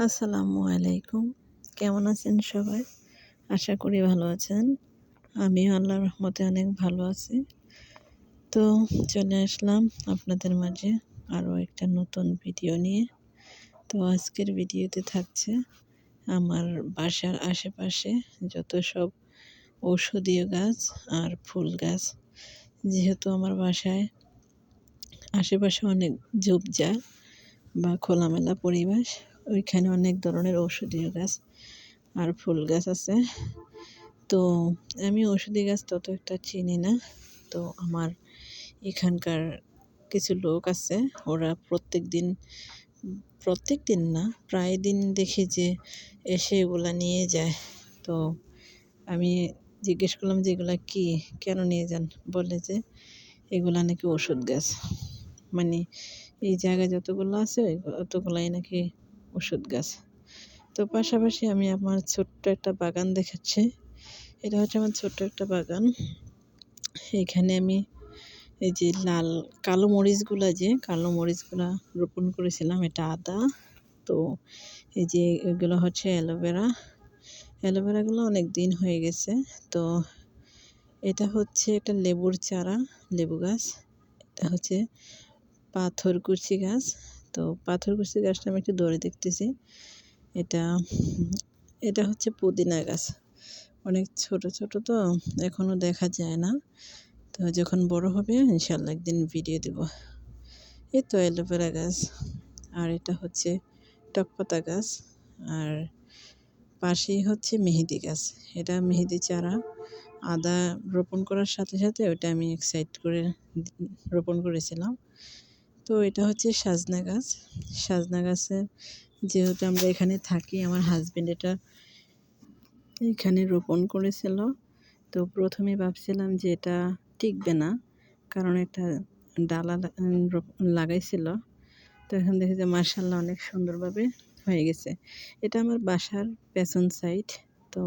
আসসালামু আলাইকুম। কেমন আছেন সবাই? আশা করি ভালো আছেন। আমিও আল্লাহর রহমতে অনেক ভালো আছি। তো চলে আসলাম আপনাদের মাঝে আরও একটা নতুন ভিডিও নিয়ে। তো আজকের ভিডিওতে থাকছে আমার বাসার আশেপাশে যত সব ঔষধীয় গাছ আর ফুল গাছ। যেহেতু আমার বাসায় আশেপাশে অনেক ঝোপঝাড় বা খোলামেলা পরিবেশ, ওইখানে অনেক ধরনের ঔষধীয় গাছ আর ফুল গাছ আছে। তো আমি ঔষধি গাছ তত একটা চিনি না। তো আমার এখানকার কিছু লোক আছে, ওরা প্রত্যেক দিন না, প্রায় দিন দেখি যে এসে এগুলা নিয়ে যায়। তো আমি জিজ্ঞেস করলাম যে এগুলা কি, কেন নিয়ে যান? বলে যে এগুলা নাকি ওষুধ গাছ। মানে এই জায়গায় যতগুলো আছে অতগুলাই নাকি ওষুধ গাছ। তো পাশাপাশি আমি আমার ছোট্ট একটা বাগান দেখাচ্ছি। এটা হচ্ছে আমার ছোট্ট একটা বাগান। এখানে আমি এই যে কালো মরিচগুলা রোপণ করেছিলাম, এটা আদা। তো এই যে এগুলো হচ্ছে অ্যালোভেরাগুলো অনেক দিন হয়ে গেছে। তো এটা হচ্ছে একটা লেবুর চারা, লেবু গাছ। এটা হচ্ছে পাথরকুচি গাছ। তো পাথরকুচি গাছটা আমি একটু দূরে দেখতেছি। এটা এটা হচ্ছে পুদিনা গাছ। অনেক ছোট ছোট, তো এখনো দেখা যায় না। তো যখন বড় হবে ইনশাল্লাহ একদিন ভিডিও দেব। এই তো অ্যালোভেরা গাছ, আর এটা হচ্ছে টকপাতা গাছ, আর পাশেই হচ্ছে মেহেদি গাছ। এটা মেহেদি চারা। আদা রোপণ করার সাথে সাথে ওটা আমি এক সাইড করে রোপণ করেছিলাম। তো এটা হচ্ছে সাজনা গাছ। সাজনা গাছে যেহেতু আমরা এখানে থাকি, আমার হাজবেন্ড এটা এখানে রোপণ করেছিল। তো প্রথমে ভাবছিলাম যে এটা টিকবে না, কারণ এটা ডালা লাগাইছিল। তো এখন দেখি যে মার্শাল্লাহ অনেক সুন্দরভাবে হয়ে গেছে। এটা আমার বাসার পেছন সাইড। তো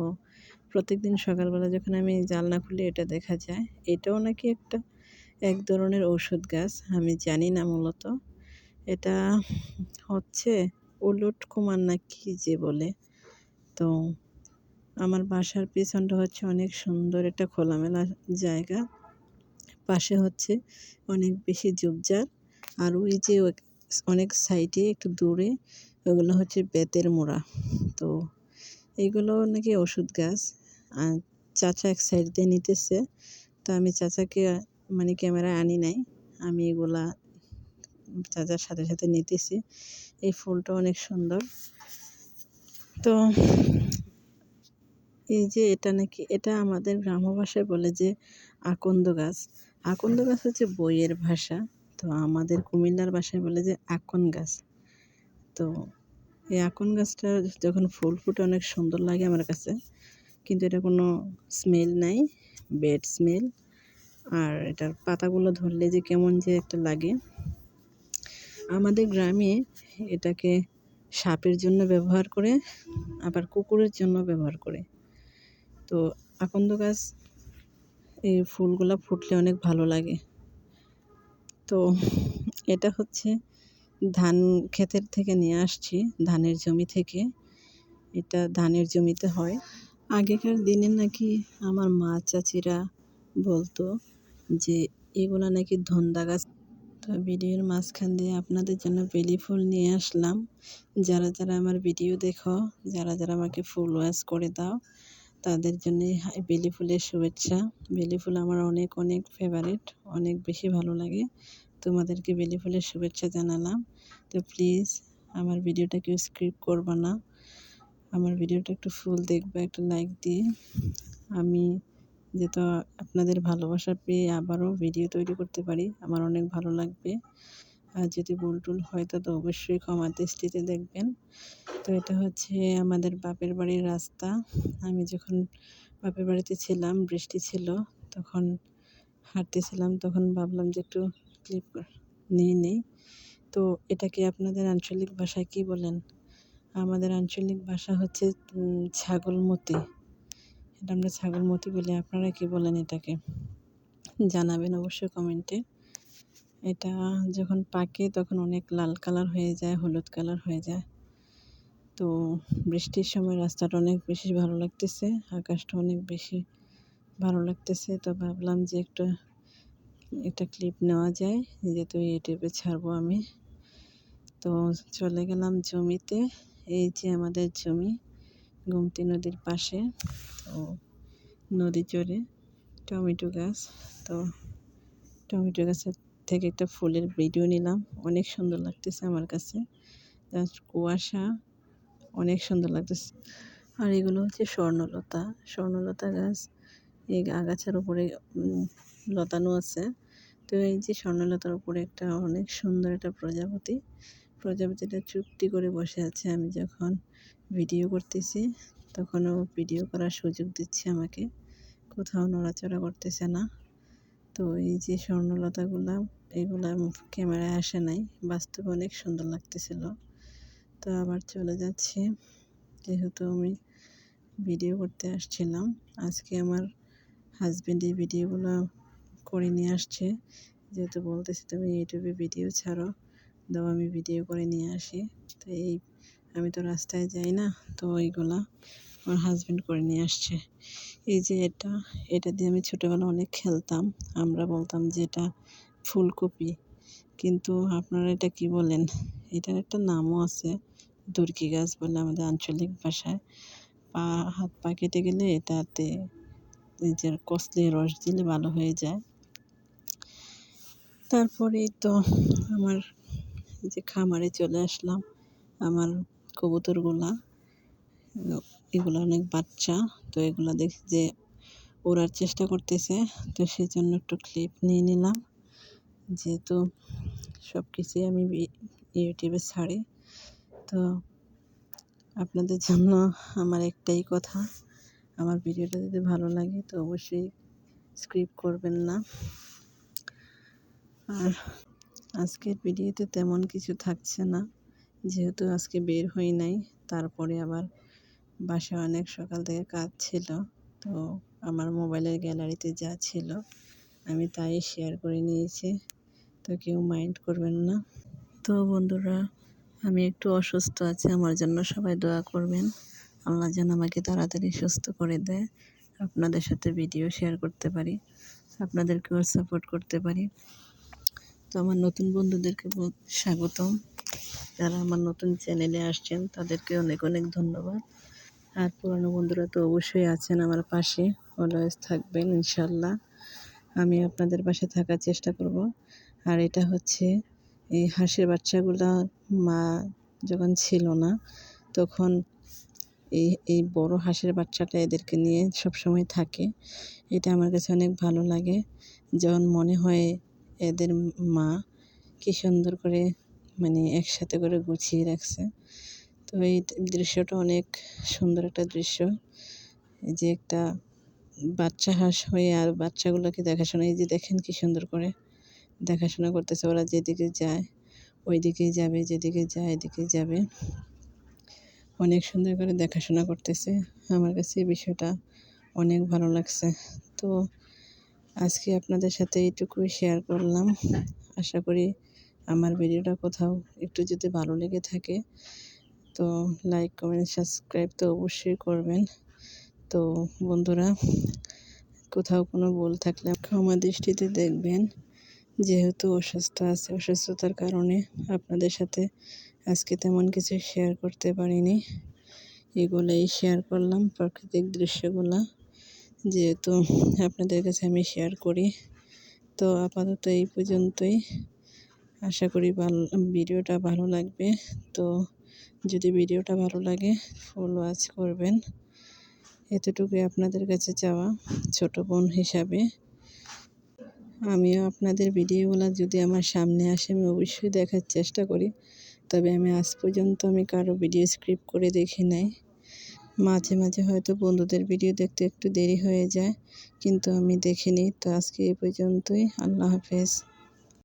প্রত্যেকদিন সকালবেলা যখন আমি জানলা খুলি এটা দেখা যায়। এটাও নাকি এক ধরনের ঔষধ গাছ, আমি জানি না মূলত। এটা হচ্ছে উলট কুমার না কি যে বলে। তো আমার বাসার পেছনটা হচ্ছে অনেক সুন্দর একটা খোলামেলা জায়গা। পাশে হচ্ছে অনেক বেশি ঝোপঝাড়, আর ওই যে অনেক সাইডে একটু দূরে ওগুলো হচ্ছে বেতের মোড়া। তো এইগুলো নাকি ওষুধ গাছ। আর চাচা এক সাইড দিয়ে নিতেছে। তো আমি চাচাকে মানে ক্যামেরায় আনি নাই, আমি এগুলা চাচার সাথে সাথে নিতেছি। এই ফুলটা অনেক সুন্দর। তো এই যে এটা আমাদের গ্রাম্য ভাষায় বলে যে আকন্দ গাছ। আকন্দ গাছ হচ্ছে বইয়ের ভাষা। তো আমাদের কুমিল্লার ভাষায় বলে যে আকন গাছ। তো এই আকন গাছটা যখন ফুল ফুটে অনেক সুন্দর লাগে আমার কাছে, কিন্তু এটা কোনো স্মেল নাই, ব্যাড স্মেল। আর এটার পাতাগুলো ধরলে যে কেমন যে একটা লাগে। আমাদের গ্রামে এটাকে সাপের জন্য ব্যবহার করে, আবার কুকুরের জন্য ব্যবহার করে। তো আকন্দ গাছ এই ফুলগুলা ফুটলে অনেক ভালো লাগে। তো এটা হচ্ছে ধান ক্ষেতের থেকে নিয়ে আসছি, ধানের জমি থেকে। এটা ধানের জমিতে হয়। আগেকার দিনে নাকি আমার মা চাচিরা বলতো যে এগুলা নাকি ধন্দা গাছ। তো ভিডিওর মাঝখান দিয়ে আপনাদের জন্য বেলি ফুল নিয়ে আসলাম। যারা যারা আমার ভিডিও দেখো, যারা যারা আমাকে ফুল ওয়াচ করে দাও, তাদের জন্য বেলি ফুলের শুভেচ্ছা। বেলি ফুল আমার অনেক অনেক ফেভারিট, অনেক বেশি ভালো লাগে। তোমাদেরকে বেলি ফুলের শুভেচ্ছা জানালাম। তো প্লিজ আমার ভিডিওটা কেউ স্কিপ করবা না। আমার ভিডিওটা একটু ফুল দেখবে, একটা লাইক দিয়ে। আমি যেহেতু আপনাদের ভালোবাসা পেয়ে আবারও ভিডিও তৈরি করতে পারি, আমার অনেক ভালো লাগবে। আর যদি ভুল টুল হয় তো অবশ্যই ক্ষমার দৃষ্টিতে দেখবেন। তো এটা হচ্ছে আমাদের বাপের বাড়ির রাস্তা। আমি যখন বাপের বাড়িতে ছিলাম, বৃষ্টি ছিল, তখন হাঁটতেছিলাম, তখন ভাবলাম যে একটু ক্লিপ নিয়ে নেই। তো এটাকে আপনাদের আঞ্চলিক ভাষায় কী বলেন? আমাদের আঞ্চলিক ভাষা হচ্ছে ছাগলমতি। এটা আমরা ছাগলমতি বলি। আপনারা কী বলেন এটাকে? জানাবেন অবশ্যই কমেন্টে। এটা যখন পাকে তখন অনেক লাল কালার হয়ে যায়, হলুদ কালার হয়ে যায়। তো তো বৃষ্টির সময় রাস্তাটা অনেক বেশি ভালো লাগতেছে, আকাশটা অনেক বেশি ভালো লাগতেছে। তো ভাবলাম যে একটা ক্লিপ নেওয়া যায়, যেহেতু ইউটিউবে ছাড়বো আমি। তো চলে গেলাম জমিতে। এই যে আমাদের জমি, গোমতী নদীর পাশে। তো নদী চড়ে টমেটো গাছ। তো টমেটো গাছের থেকে একটা ফুলের ভিডিও নিলাম, অনেক সুন্দর লাগতেছে আমার কাছে। জাস্ট কুয়াশা, অনেক সুন্দর লাগতেছে। আর এগুলো হচ্ছে স্বর্ণলতা গাছ। এই আগাছার উপরে লতানো আছে। তো এই যে স্বর্ণলতার উপরে একটা অনেক সুন্দর একটা প্রজাপতিটা চুপটি করে বসে আছে। আমি যখন ভিডিও করতেছি তখন ও ভিডিও করার সুযোগ দিচ্ছে আমাকে, কোথাও নড়াচড়া করতেছে না। তো এই যে স্বর্ণলতাগুলা, এগুলা ক্যামেরায় আসে নাই, বাস্তবে অনেক সুন্দর লাগতেছিল। তো আবার চলে যাচ্ছি, যেহেতু আমি ভিডিও করতে আসছিলাম। আজকে আমার হাজব্যান্ড এই ভিডিওগুলো করে নিয়ে আসছে, যেহেতু বলতেছি তুমি ইউটিউবে ভিডিও ছাড়ো, দাও আমি ভিডিও করে নিয়ে আসি। তো আমি তো রাস্তায় যাই না, তো এইগুলা আমার হাজব্যান্ড করে নিয়ে আসছে। এই যে এটা দিয়ে আমি ছোটোবেলা অনেক খেলতাম। আমরা বলতাম যে এটা ফুলকপি, কিন্তু আপনারা এটা কি বলেন? এটার একটা নামও আছে, দুর্কি গাছ বলে আমাদের আঞ্চলিক ভাষায়। হাত পা কেটে গেলে এটাতে নিজের কষলে রস দিলে ভালো হয়ে যায়। তারপরেই তো আমার যে খামারে চলে আসলাম। আমার কবুতরগুলা, এগুলো অনেক বাচ্চা। তো এগুলা দেখি যে ওড়ার চেষ্টা করতেছে, তো সেই জন্য একটু ক্লিপ নিয়ে নিলাম। যেহেতু সব কিছুই আমি ইউটিউবে ছাড়ি, তো আপনাদের জন্য আমার একটাই কথা, আমার ভিডিওটা যদি ভালো লাগে তো অবশ্যই স্কিপ করবেন না। আর আজকের ভিডিওতে তেমন কিছু থাকছে না, যেহেতু আজকে বের হই নাই। তারপরে আবার বাসায় অনেক সকাল থেকে কাজ ছিল, তো আমার মোবাইলের গ্যালারিতে যা ছিল আমি তাই শেয়ার করে নিয়েছি, তো কেউ মাইন্ড করবেন না। তো বন্ধুরা, আমি একটু অসুস্থ আছি, আমার জন্য সবাই দোয়া করবেন। আল্লাহ যেন আমাকে তাড়াতাড়ি সুস্থ করে দেয়, আপনাদের সাথে ভিডিও শেয়ার করতে পারি, আপনাদেরকেও সাপোর্ট করতে পারি। তো আমার নতুন বন্ধুদেরকে স্বাগতম, যারা আমার নতুন চ্যানেলে আসছেন তাদেরকে অনেক অনেক ধন্যবাদ। আর পুরানো বন্ধুরা তো অবশ্যই আছেন আমার পাশে, অলওয়েজ থাকবেন ইনশাল্লাহ। আমি আপনাদের পাশে থাকার চেষ্টা করব। আর এটা হচ্ছে এই হাঁসের বাচ্চাগুলা মা যখন ছিল না, তখন এই বড় হাঁসের বাচ্চাটা এদেরকে নিয়ে সবসময় থাকে। এটা আমার কাছে অনেক ভালো লাগে, যখন মনে হয় এদের মা কি সুন্দর করে মানে একসাথে করে গুছিয়ে রাখছে। তো এই দৃশ্যটা অনেক সুন্দর একটা দৃশ্য, এই যে একটা বাচ্চা হাঁস হয়ে আর বাচ্চাগুলোকে দেখাশোনা, এই যে দেখেন কি সুন্দর করে দেখাশোনা করতেছে। ওরা যেদিকে যায় ওই দিকেই যাবে, যেদিকে যায় এদিকেই যাবে, অনেক সুন্দর করে দেখাশোনা করতেছে। আমার কাছে এই বিষয়টা অনেক ভালো লাগছে। তো আজকে আপনাদের সাথে এইটুকুই শেয়ার করলাম। আশা করি আমার ভিডিওটা কোথাও একটু যদি ভালো লেগে থাকে তো লাইক কমেন্ট সাবস্ক্রাইব তো অবশ্যই করবেন। তো বন্ধুরা, কোথাও কোনো ভুল থাকলে ক্ষমা দৃষ্টিতে দেখবেন। যেহেতু অসুস্থ আছে, অসুস্থতার কারণে আপনাদের সাথে আজকে তেমন কিছু শেয়ার করতে পারিনি। এগুলোই শেয়ার করলাম, প্রাকৃতিক দৃশ্যগুলো, যেহেতু আপনাদের কাছে আমি শেয়ার করি। তো আপাতত এই পর্যন্তই। আশা করি ভিডিওটা ভালো লাগবে। তো যদি ভিডিওটা ভালো লাগে ফুল ওয়াচ করবেন, এতটুকুই আপনাদের কাছে চাওয়া ছোট বোন হিসাবে। আমিও আপনাদের ভিডিওগুলো যদি আমার সামনে আসে আমি অবশ্যই দেখার চেষ্টা করি, তবে আমি আজ পর্যন্ত কারো ভিডিও স্ক্রিপ্ট করে দেখি নাই। মাঝে মাঝে হয়তো বন্ধুদের ভিডিও দেখতে একটু দেরি হয়ে যায়, কিন্তু আমি দেখিনি। তো আজকে এই পর্যন্তই। আল্লাহ হাফেজ।